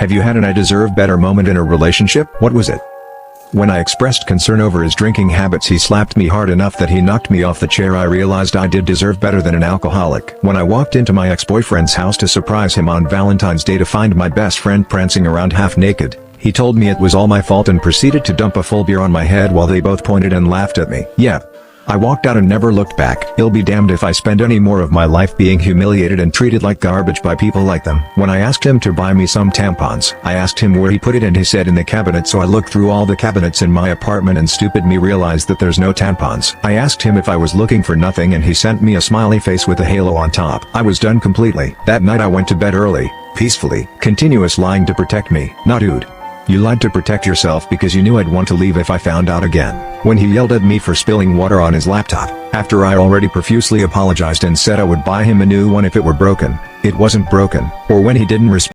Have you had an "I deserve better" moment in a relationship? What was it? When I expressed concern over his drinking habits, he slapped me hard enough that he knocked me off the chair. I realized I did deserve better than an alcoholic. When I walked into my ex-boyfriend's house to surprise him on Valentine's Day to find my best friend prancing around half naked, he told me it was all my fault and proceeded to dump a full beer on my head while they both pointed and laughed at me. Yeah. I walked out and never looked back. I'll be damned if I spend any more of my life being humiliated and treated like garbage by people like them. When I asked him to buy me some tampons, I asked him where he put it and he said in the cabinet, so I looked through all the cabinets in my apartment and stupid me realized that there's no tampons. I asked him if I was looking for nothing and he sent me a smiley face with a halo on top. I was done completely. That night I went to bed early, peacefully. Continuous lying to protect me. Not dude. You lied to protect yourself because you knew I'd want to leave if I found out again. When he yelled at me for spilling water on his laptop, after I already profusely apologized and said I would buy him a new one if it were broken, it wasn't broken. Or when he didn't respond